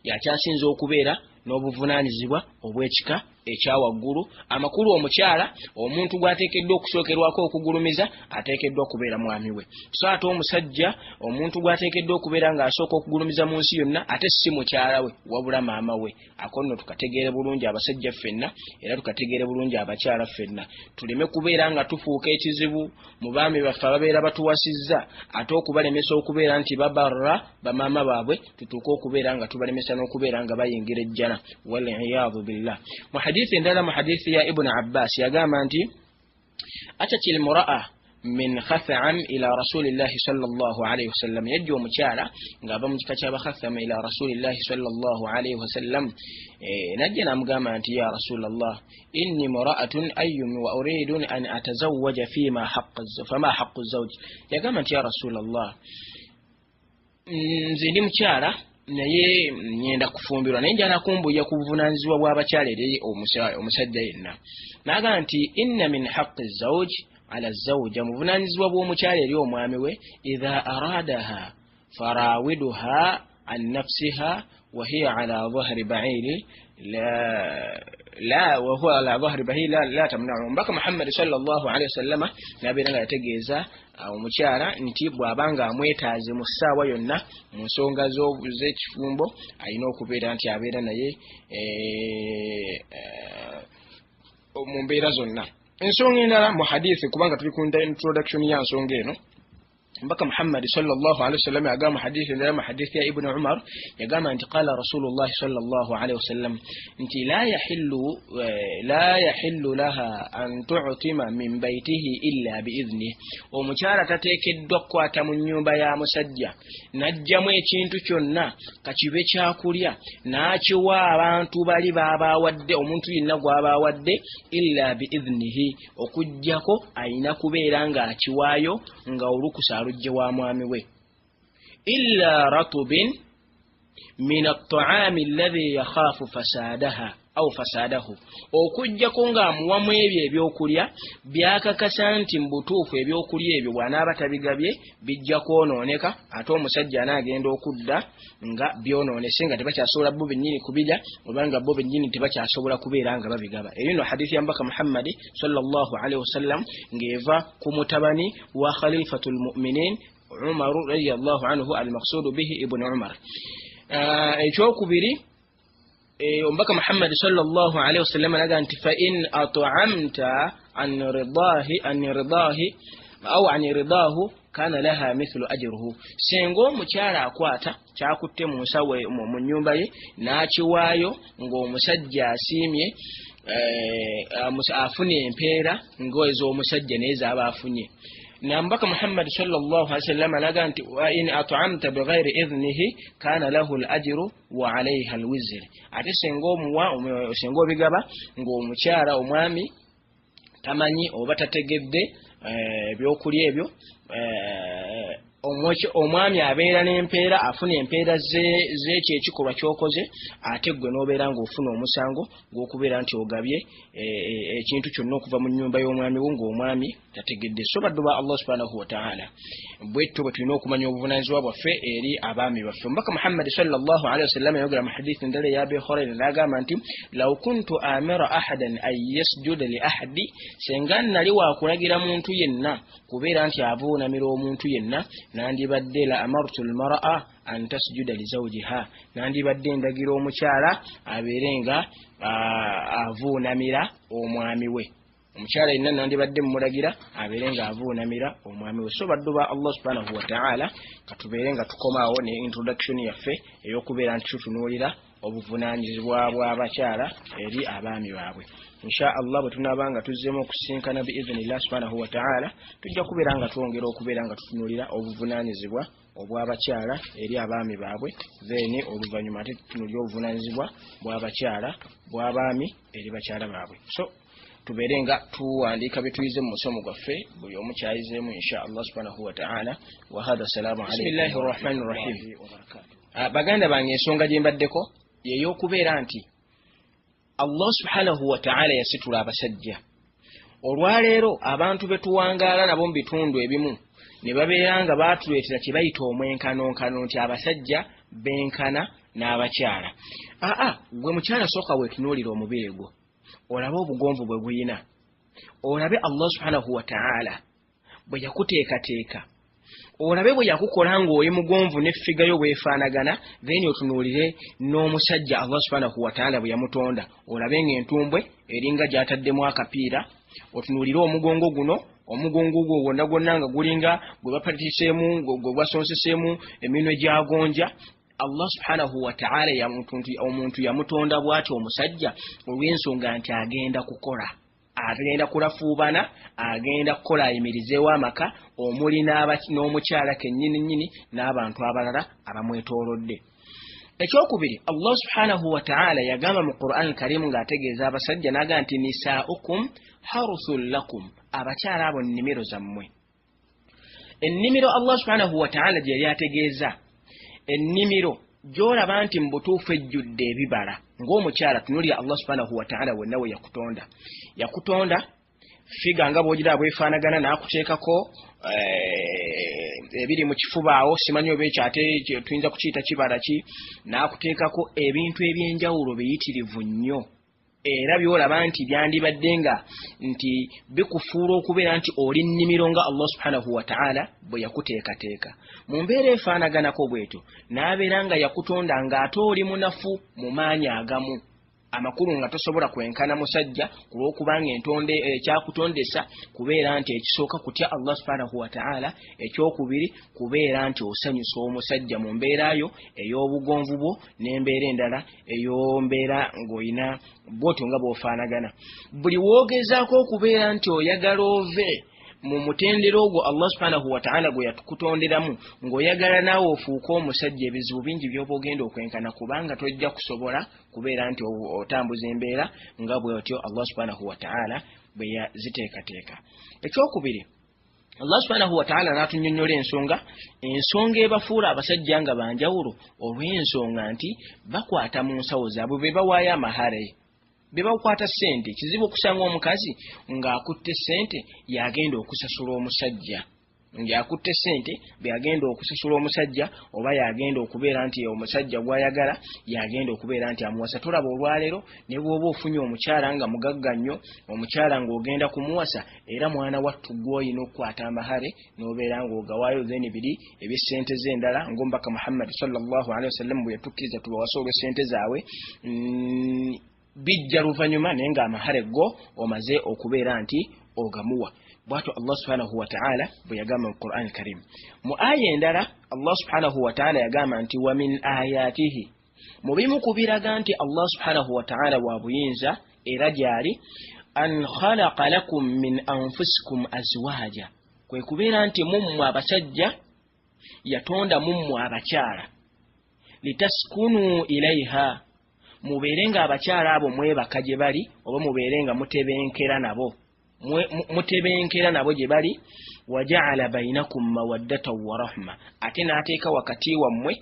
yakyasinza okubeera n'obuvunaanyizibwa obw'ekika ekyawaggulu amakulu omukyala omuntu gwateekeddwa okusookerwako okugulumiza ateekeddwa okubeera mwami we so ate omusajja omuntu gwateekeddwa okubeera ng'asooka okugulumiza mu nsi yonna ate si mukyala we wabula maama we ako nno tukategeere bulungi abasajja ffenna era tukategeere bulungi abakyala ffenna tuleme kubeera nga tufuuka ekizibu mu baami baffe ababeera batuwasizza ate okubalemesa okubeera nti babarra bamaama baabwe tutuuke okubeera nga tubalemesa n'okubeera nga bayingira ejjana wal'iyadhu billah حديث عندنا حديث يا ابن عباس يا جامانتي أتت المرأة من خثعم إلى رسول الله صلى الله عليه وسلم يجو مشارع قابم كتاب خثعم إلى رسول الله صلى الله عليه وسلم نجنا مجامانتي يا رسول الله إني امرأة أيم وأريد أن أتزوج فما حق الزوج يا جامانتي يا رسول الله زيني مشارع naye nyenda kufumbirwa naye njala kumbuya kuvunaanyizibwa bw'abakyala eri omusajja yenna n'agamba nti inna min haqqi zawj ala zawja muvunaanyizibwa bw'omukyala eri omwami we idha aradaha farawiduha an nafsiha wa hiya ala dhahri ba'iri وهو على ظهر بهي لا تمنعه mbaka Muhammad sallallahu alayhi wasallam nabeera nga yategeeza omukyala nti bw'abanga amwetaaze mu ssaawa yonna mu nsonga z'ekifumbo alina okubeera nti abeera naye mu mbeera zonna ensonga endala mu hadithi kubanga tuli ku introduction ya nsonga eno mbaka Muhammad sallallahu alayhi wasallam agama hadithi ndama hadithi ya Ibn Umar yagama anti qala Rasulullah sallallahu alayhi wasallam inti la yahillu laha an tu'tima min baytihi illa bi'idhnihi omukyala tateekeddwa kwata mu nnyumba ya musajja najjamu ekintu kyonna kakibe kyakulya n'akiwa abantu bali baabawadde omuntu yenna gw'abaawadde illa bi'idhnihi okujjako ayina kubeera nga akiwaayo nga olukusa alujje wa mwami we illa ratubin min at-ta'ami alladhi yakhafu fasadahu okujjako ng'amuwamu ebyo ebyokulya byakakasa nti mbutuufu ebyokulya ebyo bw'anaaba tabigabye bijja kwonooneka ate omusajja anaagenda okudda nga byonoonese nga tebakyasobola bo bennyini kubirya oba nga bo bennyini tebakyasobola kubeera nga babigaba eyo nno hadithi ya mbaka Muhammad sallallahu alayhi wasallam ng'eva ku mutabani wa khalifatul mu'minin Umar radiyallahu anhu al-maqsudu bihi ibn Umar ekyokubiri omubaka Muhammad sallallahu alaihi wasallam alaga nti fa in at'amta an ridahi au an ridahu kana laha mithlu ajruhu. Sengo omukyala akwata kyakutte mu nsawe mu nnyumba ye n'akiwaayo ng'omusajja asiimye afune empeera ng'ez'omusajja n'ez'aba afunye. Nambaka Muhammad sallallahu alaihi wasallam alaga nti wa in at'amta bighairi idhnihi kana lahu al-ajru wa alayha al-wizr. Ate sengo bigaba ng'omukyala omwami tamanyi oba tategedde ebyokulya ebyo omwami abeera n'empeera afuna empeera z'ekyo ekikolwa ky'okoze ate gwe n'obeera ng'ofuna omusango gw'okubeera nti ogabye ekintu kyonna okuva mu nnyumba y'omwami wo ng'omwami tategedde. So baddu ba Allah subhanahu wa ta'ala bwetto bwe tulina okumanya obuvunaanyizibwa bwaffe eri abaami baffe. Omubaka Muhammad sallallahu alaihi wasallam yayogera mu hadithi ndala ya Abi Hurayra n'agamba nti law kuntu amira ahadan an yasjuda li ahadi, senga nali wakulagira muntu yenna kubeera nti avuunamira omuntu yenna nandibadde la amartu almar'a an tasjuda li zawjiha, nandibadde ndagira omukyala abeerenga avuunamira omwami we. Omukyala yenna nandibadde mumulagira abeerenga avuunamira omwami we. So baddu ba Allah subhanahu wa ta'ala katubeerenga tukomaawo ne introduction yaffe ey'okubeera nti tutunuulira obuvunaanyizibwa bw'abakyala eri abaami baabwe. Insha Allah bwe tunaabanga tuzzeemu okusinkana biiznillah subhanahu wa ta'ala tujja kubeera nga twongera okubeera nga tutunuulira obuvunaanyizibwa obw'abakyala eri abaami baabwe, then oluvannyuma ate tutunuulira obuvunaanyizibwa bw'abakyala bw'abaami eri bakyala baabwe. So tubeere nga tuwandiika bye tuyize mu musomo gwaffe buli omu kyayizeemu insha Allah subhanahu wa ta'ala. Wa hadha salaamu alaykum. Bismillahir rahmanir rahim. Baganda bange, ensonga gye mbaddeko y'ey'okubeera nti Allah subhanahu wa ta'ala yasitula abasajja. Olwaleero abantu betuwangaala nabo mu bitundu ebimu ne babeera nga baatuleetera kye bayita omwenkanonkano nti abasajja benkana n'abakyala. Gwe mukyala sooka weetunuulira omubiri gwo olabe obugonvu bwe buyina, olabe Allah subhanahu wa ta'ala bwe yakuteekateeka, olabe bwe yakukola ng'oli mugonvu n'effiga yo bwefaanagana, then otunuulire n'omusajja Allah subhanahu wa ta'ala bwe yamutonda, olabe ng'entumbwe eringa gy'ataddemu akapiira, otunuulire omugongo guno, omugongo gwo gwonna gwonna nga gulinga gwe bapatiseemu gwe gwasonseseemu eminwe gyagonja. Allah subhanahu wa ta'ala omuntu yamutonda bw'ati omusajja olw'ensonga nti agenda kukola, agenda kulafuubana, agenda kukola ayimirizeewo amaka omuli n'omukyala kennyini n'abantu abalala abamwetoolodde. Ekyokubiri, Allah subhanahu wa ta'ala yagamba mu Qur'an Karim ng'ategeeza abasajja n'agamba nti nisaa'ukum haruthun lakum, abakyala abo nnimiro zammwe. Ennimiro Allah subhanahu wa ta'ala gye yali ategeeza ennimiro gy'olaba nti mu butuufu ejjudde ebibala ng'omukyala tunuulira Allah subhanahu wa ta'ala wenna we yakutonda figa nga bw'ogira bwefaanagana n'akuteekako ebiri mu kifuba awo, simanyi oba ekyo ate tuyinza kukiyita kibala ki, n'akuteekako ebintu eby'enjawulo biyitirivu nnyo era by'olaba nti byandibadde nga nti bikufuula okubeera nti oli nnimiro nga Allah subhanahu wa ta'ala bwe yakuteekateeka. Mu mbeera efaanaganako bwetyo n'abeera nga yakutonda ng'ate oli munafu mu maanyi agamu amakulu nga tosobola kwenkana musajja kulw'okubanga entonde ekyakutondesa kubeera nti ekisooka kutya Allah subhanahu wa ta'ala, ekyokubiri kubeera nti osanyusa omusajja mu mbeerayo ey'obugonvu bwo n'embeera endala ey'ombeera ng'olina bwotyo nga bw'ofaanagana. Buli woogezaako okubeera nti oyagala ove mu mutendero ogwo Allah subhanahu wa ta'ala gwe yatukutonderamu ng'oyagala naawe ofuuke omusajja, ebizibu bingi by'oba ogenda okwenkana kubanga tojja kusobola kubeera nti otambuza embeera nga bw'otyo Allah subhanahu wa ta'ala bwe yaziteekateeka. Ekyokubiri, Allah subhanahu wa ta'ala n'atunnyonnyola ensonga ebafuula abasajja nga banjawulo olw'ensonga nti bakwata mu nsawo zaabwe be bawaayo amahare, be bakwata ssente. Kizibu okusanga omukazi ng'akutte ssente yagenda okusasula omusajja ng'akutte ssente byagenda okusasula omusajja oba yagenda okubeera nti omusajja gw'ayagala yagenda okubeera nti amuwasa. Tulaba olwaleero ne bw'oba ofunye omukyala nga mugagga nnyo, omukyala ng'ogenda kumuwasa era mwana wattu gw'olina okukwata amahare n'obeera ng'ogawaayo zeni biri eby'essente z'endala ng'omubaka Muhammad sallallahu alaihi wasallam bwe yatukkiriza tubawase olw'essente zaabwe bijja luvannyuma naye ng'amahare go omaze okubeera nti ogamuwa. Bw'atyo Allah subhanahu wa ta'ala bwe yagamba mu Qur'an al-Karim. Mu aya endala Allah subhanahu wa ta'ala yagamba nti wa min ayatihi, mu bimu ku biraga nti Allah subhanahu wa ta'ala wa buyinza era gyali, an khalaqa lakum min anfusikum azwaja, kwe kubeera nti mummwe abasajja yatonda mummwe abakyala, litaskunu ilaiha, mubeere nga abakyala abo mwebaka gye bali oba mubeere nga mutebenkera nabo gye bali. Waja'ala bainakum mawaddatan wa rahma, ate n'ateeka wakati wammwe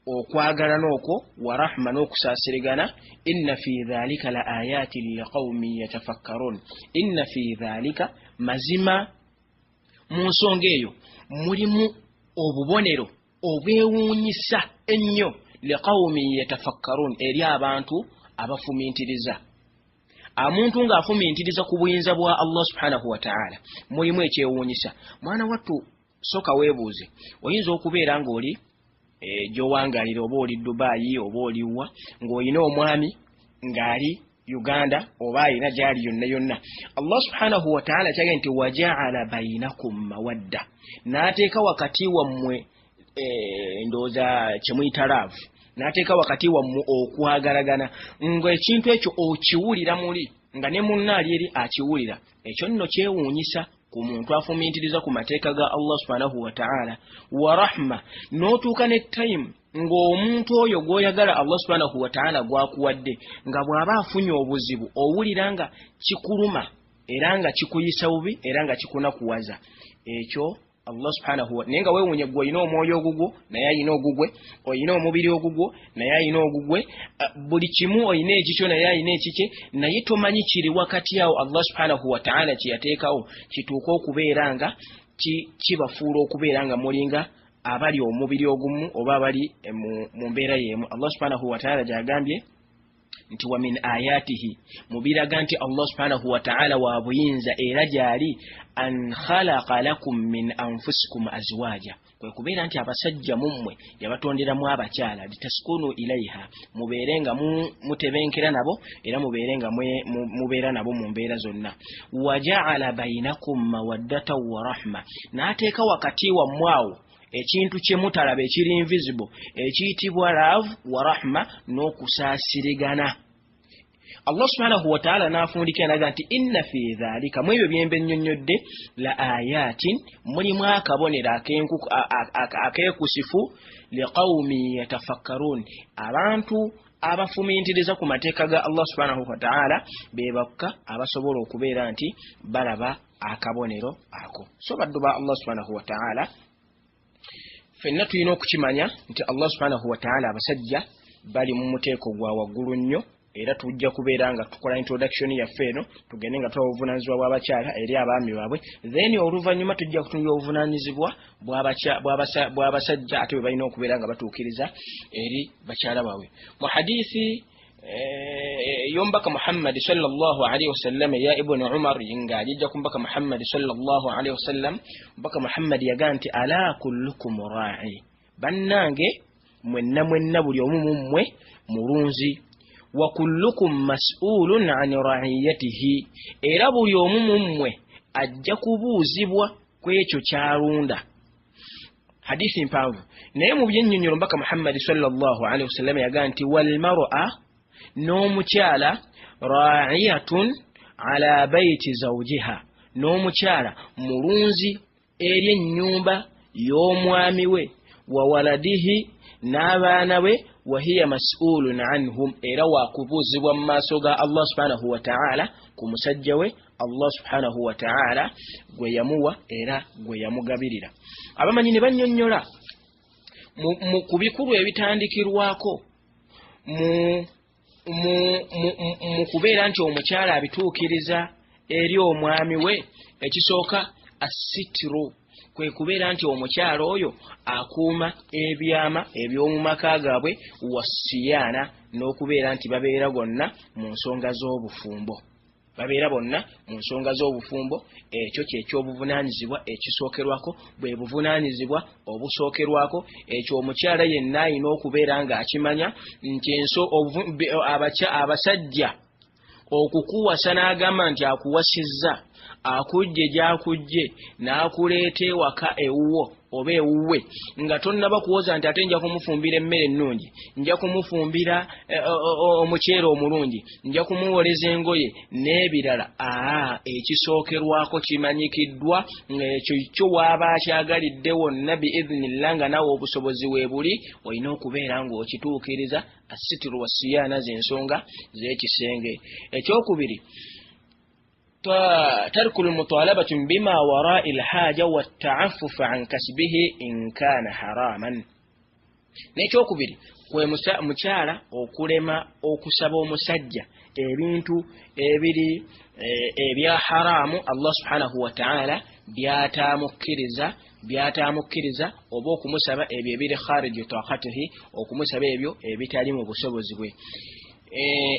okwagala n'okwo wa rahma n'okusaasirigana. Inna fi dhalika la ayatin liqaumin yatafakkarun, inna fi dhalika, mazima mu nsonga eyo mulimu obubonero obwewuunyisa ennyo, liqaumin yatafakkarun, eri abantu abafumiintiriza. Omuntu ng'afumiintiriza ku buyinza bwa Allah subhanahu wa ta'ala mulimu ekyewuunyisa. Mwana wattu soka weebuuze, oyinza okubeera ng'oli gy'owangaalira oba oli Dubai oba oliwa ng'olina omwami ng'ali Uganda oba alina gy'ali yonna yonna. Allah subhanahu wa ta'ala kyagenda nti waja'ala bainakum mawadda, n'ateeka wakati wammwe ndowooza kyemuyita laavu, n'ateeka wakati wammwe okwagalagana, ng'ekintu ekyo okiwulira muli nga ne munnaali eri akiwulira. Ekyo nno kyewuunyisa ku muntu afumiintiriza ku mateeka ga Allah subhanahu wa ta'ala. Wa rahma, n'otuuka ne time ng'omuntu oyo gw'oyagala Allah subhanahu wa ta'ala gwakuwadde nga bw'aba afunye obuzibu owulira nga kikuluma era nga kikuyisa bubi era nga kikunakuwaza. Ekyo Allah subhanahu wa nenga weewunye gwe olina omwoyo ogugwo naye alina ogugwe, olina omubiri ogugwo naye alina ogugwe, buli kimu olina ekikyo naye alina ekike, naye tomanyi kiri wakati awo Allah subhanahu wa ta'ala kye yateekawo kituuka okubeera nga kibafuula okubeera nga mulinga abali omubiri ogumu oba abali mu mbeera y'emu. Allah subhanahu wa ta'ala gyagambye nti wa min ayatihi, mubiraga nti Allah subhanahu wa ta'ala wa buyinza era gyali, an khalaqa lakum min anfusikum azwaja, kwe kubeera nti abasajja mummwe yabatonderamu abakyala, litaskunu ilaiha, mubeere nga mutebenkera nabo era mubeere nga mubeera nabo mu mbeera zonna. Waja'ala bainakum mawaddatan wa rahma, n'ateeka wakati wammwe awo ekintu kye mutalaba ekiri invisible ekiyitibwa love wa rahma n'okusaasirigana. Allah subhanahu wa ta'ala n'afundikira naga nti inna fi dhalika, mu ebyo byembe nnyonnyodde, la ayatin, mulimu akabonero akeekusifu, liqaumin yatafakkarun, abantu abafumiintiriza ku mateeka ga Allah subhanahu wa ta'ala be bakka abasobola okubeera nti balaba akabonero ako. So baddu ba Allah subhanahu wa ta'ala, fenna tulina okukimanya nti Allah subhanahu wa ta'ala abasajja bali mu muteeko gwa waggulu nnyo, era tujja kubeera nga tukola introduction yaffe eno tugende nga tuwa obuvunaanyizibwa bw'abakyala eri abaami baabwe, then oluvannyuma tujja kutunula obuvunaanyizibwa bw'abasajja ate bwe balina okubeera nga batuukiriza eri bakyala baabwe. Mu hadiisi yombaka Muhammad sallallahu alaihi wasallam ya Ibn Umar nga ajja kumbaka Muhammad sallallahu alaihi wasallam, mbaka Muhammad yaga nti ala kullukum ra'i, bannange mwenna buli omu mummwe mulunzi, wa kullukum mas'ulun an ra'iyatihi, era buli omu mummwe ajja kubuuzibwa kwekyo kyalunda. Hadithi mpanvu naye mu byennyonnyola mbaka Muhammad sallallahu alaihi wasallam yaga nti wal mar'a, n'omukyala, ra'iyatun ala bayti zawjiha, n'omukyala mulunzi eri ennyumba y'omwami we, wa waladihi, n'abaana be, wa hiya mas'ulun anhum, era waakubuuzibwa mu maaso ga Allah subhanahu wa ta'ala ku musajja we Allah subhanahu wa ta'ala gwe yamuwa era gwe yamugabirira. Abamanyi ne bannyonnyola ku bikulu ebitandikirwako mu kubeera nti omukyala abituukiriza eri omwami we. Ekisooka asitru, kwe kubeera nti omukyala oyo akuuma ebyama eby'omu maka gaabwe wasiyana n'okubeera nti babeera gonna mu nsonga z'obufumbo babeera bonna mu nsonga z'obufumbo ekyo kyekyobuvunaanyizibwa ekisookerwako bwe buvunaanyizibwa obusookerwako ekyo omukyala yenna alina okubeera ng'akimanya nti abasajja okukuwasa n'agamba nti akuwasizza akujje gy'akujje n'akuleeta ewaka ewuwo oba ewuwe nga tonnaba kuwoza nti ate nja kumufumbira emmere ennungi nja kumufumbira omuceere omulungi nja kumuwoleza engoye n'ebirala ekisookerwako kimanyikiddwa ng'ekyo kyo waaba akyagalidde wonna biidhinillah nga nawe obusobozi weebuli olina okubeera ng'okituukiriza asitiru wasiyaana z'ensonga z'ekisenge. Ekyokubiri ترك المطالبة بما وراء الحاجة والتعفف عن كسبه إن كان حراما. Nekyokubiri kwe mukyala okulema okusaba omusajja ebintu ebiri ebya haramu Allah subhanahu wa ta'ala byatamukkiriza oba okumusaba ebyo ebiri kharij taqatihi okumusaba ebyo ebitali mu busobozi bwe.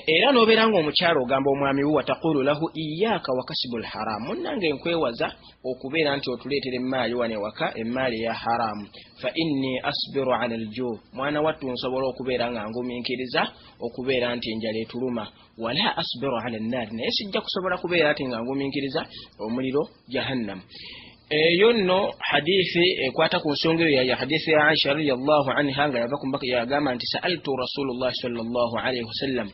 Era nobeera ng'omukyala ogamba omwami we wataqulu lahu iyyaka wa kasbul haram munnange nkwewaza okubeera nti otuleetera emmaali wano ewaka emmaali ya haramu fa inni asbiru ala alju mwana wattu nsobola okubeera nga ngumiikiriza okubeera nti enjala etuluma wala asbiru ala annaar naye sijja kusobola kubeera ati nga ngumiikiriza omuliro jahannam. Eyo nno hadithi ekwata ku nsonga eyo ya hadithi ya Aisha radiyallahu anha nga yava kumbaka yagamba nti sa'altu Rasulullah sallallahu alayhi wasallam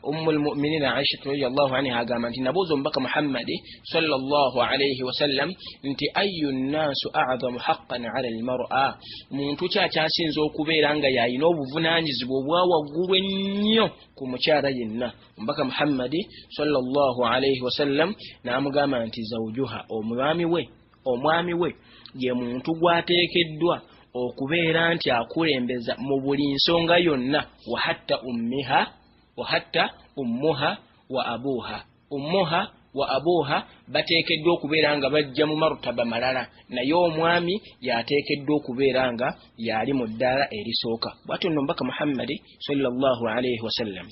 ummul mu'minin Aisha radiyallahu anha agamba nti nabuuza omubaka Muhammad sallallahu alayhi wasallam nti ayyu nnasu a'zamu haqqan 'ala al-mar'a muntu kyakyasinza okubeera nga yalina obuvunaanyizibwa obwa waggulu ennyo ku mukyala yenna. Omubaka Muhammad sallallahu alayhi wasallam n'amugamba nti zawjuha omwami we ye muntu gwateekeddwa okubeera nti akulembeza mu buli nsonga yonna wa hatta ummuha wa abuha bateekeddwa okubeera nga bajja mu marutaba malala naye omwami yateekeddwa okubeera nga yali mu ddaala erisooka. Bw'atyo nno Omubaka Muhammad sallallahu alayhi wasallam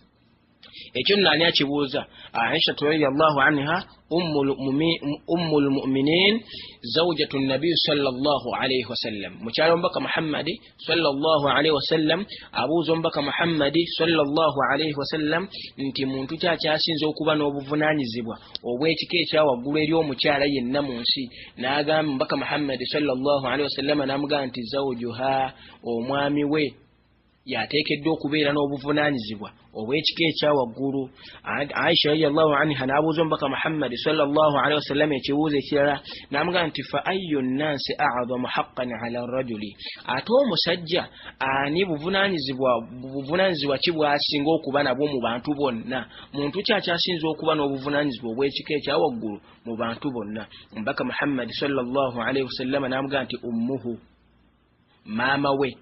ekyo nani akibuuza Aisha radhiyallahu anha ummul mu'minin zawjatu nabi sallallahu alayhi wasallam mukyala Omubaka Muhammad sallallahu alayhi wasallam abuuza Omubaka Muhammad sallallahu alayhi wasallam nti muntu kyakyasinza okuba n'obuvunaanyizibwa obw'ekika ekyawaggulu eri omukyala yenna mu nsi n'agamba Omubaka Muhammad sallallahu alayhi wasallam n'amugamba nti zawjuha omwami we yateekeddwa okubeera n'obuvunaanyizibwa obw'ekika ekyawaggulu. Aisha radiyallahu anha n'abuuza Omubaka Muhammad sallallahu alayhi wasallam ekibuuzo ekirala n'amugamba nti fa ayyu nnansi a'zamu haqqan 'ala ar-rajuli ate omusajja ani buvunaanyizibwa ki bw'asinga okuba nabwo mu bantu bonna muntu kyakyasinza okuba n'obuvunaanyizibwa obw'ekika ekyawaggulu mu bantu bonna. Omubaka Muhammad sallallahu alayhi wasallam n'amugamba nti ummuhu maama we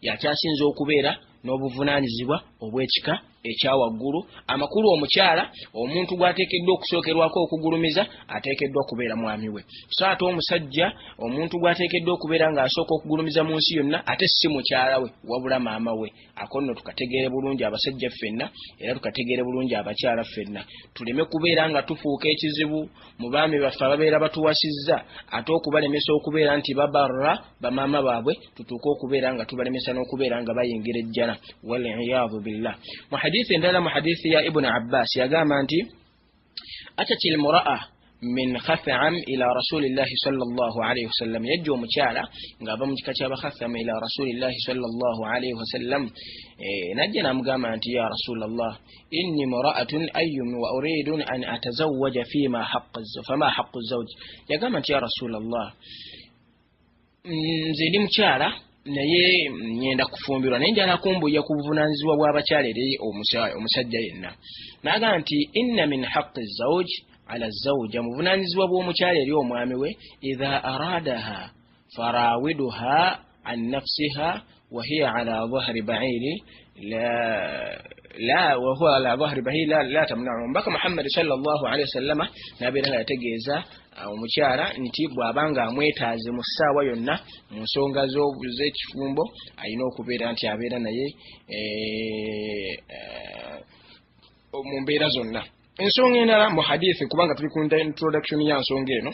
yakyasinza okubeera n'obuvunaanyizibwa obw'ekika ekyawaggulu. Amakulu omukyala omuntu gwateekeddwa okusookerwako okugulumiza ateekeddwa okubeera mwami we so ate omusajja omuntu gwateekeddwa okubeera ng'asooka okugulumiza mu nsi yonna ate si mukyala we wabula maama we. Ako nno tukategeere bulungi abasajja ffenna era tukategeere bulungi abakyala ffenna tuleme kubeera nga tufuuka ekizibu mu baami baffe ababeera batuwasizza ate okubalemesa okubeera nti babarra bamaama baabwe tutuuke okubeera nga tubalemesa n'okubeera nga bayingira ejjana wal'iyadhu billah. Hadithi endala mu hadithi ya Ibn Abbas yagamba nti atati al-mura'a min Khath'am ila rasulillahi sallallahu alayhi wasallam yajja omukyala ng'ava mu kika ky'aba Khath'am ila rasulillahi sallallahu alayhi wasallam najja n'amugamba nti ya rasulallah inni mura'atun ayyun wa uridu an atazawwaja fama haqqu az-zawj yagamba nti ya rasulallah nze ndi mukyala naye nyenda kufumbirwa naye njala kumbuya ku buvunaanyizibwa bw'abakyala eri omusajja yenna n'agamba nti inna min haqqi az-zawj ala az-zawja muvunaanyizibwa bw'omukyala eri omwami we idha aradaha farawiduha an nafsiha وهي على ظهر بعير لا وهو على ظهر بعير لا تمنعهم بك محمد صلى الله عليه وسلم نابيرا yategeeza omukyala nti bw'abanga amwetaaze mu ssaawa yonna mu nsonga z'ekifumbo alina okubeera nti abeera naye mu mbeera zonna. Ensonga endala mu hadithi kubanga tuli ku introduction ya nsonga eno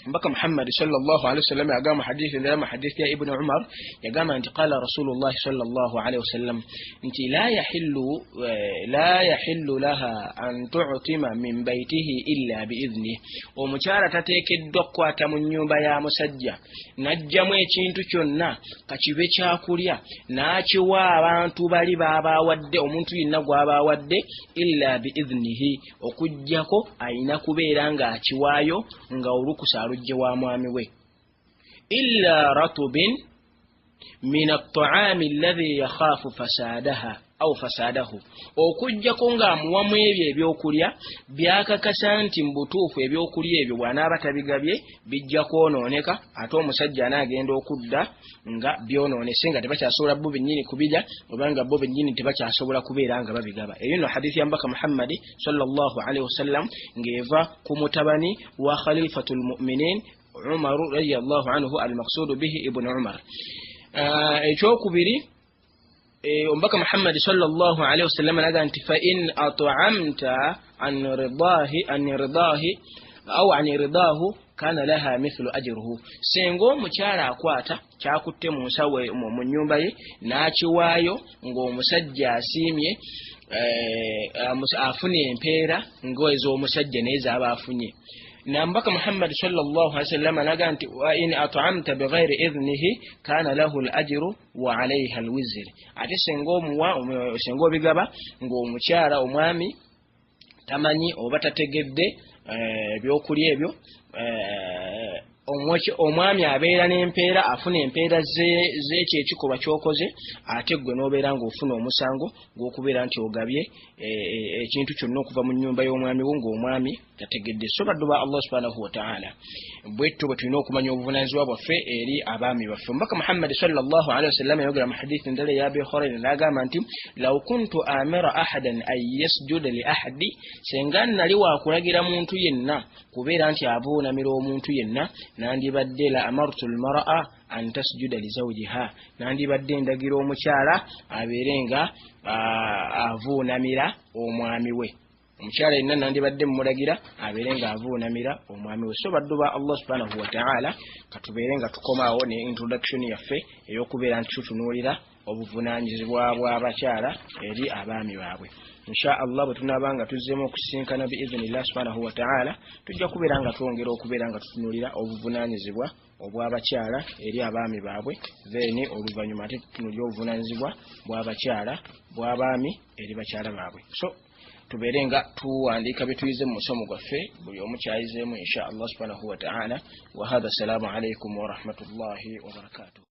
mbaka Muhammad sallallahu alaihi wasallam yagamba hadithi ndala hadithi ya Ibn Umar yagamba nti qala Rasulullah sallallahu alaihi wasallam nti la yahillu laha an tu'tima min baytihi illa bi'idhni omukyala tateekeddwa kukwata mu nnyumba ya musajja najjamu ekintu kyonna kakibe kyakulya n'akiwa abantu bali baabawadde omuntu yenna gw'abawadde illa bi'idhnihi okujjako ayina kubeera nga akiwaayo nga olukusa alujje wa mwami we illa ratubin min at-ta'ami alladhi yakhafu fasadaha au fasadahu okujjako nga amuwamu ebyo ebyokulya byakakasa nti mbutuufu ebyokulya ebyo bw'anaaba tabigabye bijja kwonooneka ate omusajja anaagenda okudda nga byonoonese nga tebakyasobola bo bennyini kubirya obanga bo bennyini tebakyasobola kubeera nga babigaba. Eyo nno hadithi ya mbaka Muhammadi sallallahu alaihi wasallam ng'eva ku mutabani wa khalifatul mu'minin Umar radiyallahu anhu al-maqsudu bihi ibn Umar. Ekyokubiri ombaka Muhammad sallallahu alaihi wasallam naga nti fa in at'amta an ridahi aw an ridahu kana laha mithlu ajruhu sengo mukyala akwata kyakutte mu nsawe mu nyumba ye n'akiwaayo ng'omusajja asiimye afune empeera ng'ezo omusajja n'ezo aba afunye. Nambaka Muhammad sallallahu alaihi wasallam anaga nti wa in at'amta bighairi idhnihi kana lahu al-ajru wa alayha al-wizr ate sengo bigaba ng'omukyala omwami tamanyi oba tategedde ebyokulya ebyo omwami abeera n'empeera afuna empeera z'ekyo ekikuba kyokoze ate gwe n'obeera ng'ofuna omusango gw'okubeera nti ogabye ekintu kyonna okuva mu nnyumba y'omwami wo ng'omwami tategedde. So baddu ba Allah subhanahu wa ta'ala bwettu bwe tulina okumanya obuvunaanyizibwa bwaffe eri abaami baffe. Omubaka Muhammad sallallahu alaihi wasallam yayogera mu hadithi ndala ya Abi Hurayra n'agamba nti law kuntu amira ahadan an yasjuda li ahadi senga nali wakulagira muntu yenna kubeera nti avuunamira omuntu yenna nandibadde la amartu al-mar'a an tasjuda li zawjiha nandibadde ndagira omukyala abeere nga avuunamira omwami we omukyala yenna nandibadde mulagira abeere nga avuunamira omwami we. So baddu ba Allah subhanahu wa ta'ala katubeere nga tukomaawo ne introduction yaffe ey'okubeera nti tutunuulira obuvunaanyizibwa bw'abakyala eri abaami baabwe. Insha Allah bwe tunaabanga tuzzeemu okusinkana biiznillah subhanahu wa ta'ala tujja kubeera nga twongera okubeera nga tutunuulira obuvunaanyizibwa obw'abakyala eri abaami baabwe then oluvannyuma ate tutunuulira obuvunaanyizibwa bw'abakyala bw'abaami eri bakyala baabwe. So tubeere nga tuwandiika bye tuyize mu musomo gwaffe buli omu kyayizeemu insha Allah subhanahu wa ta'ala. Wa hadha assalamu alaikum wa rahmatullahi wa barakatuh.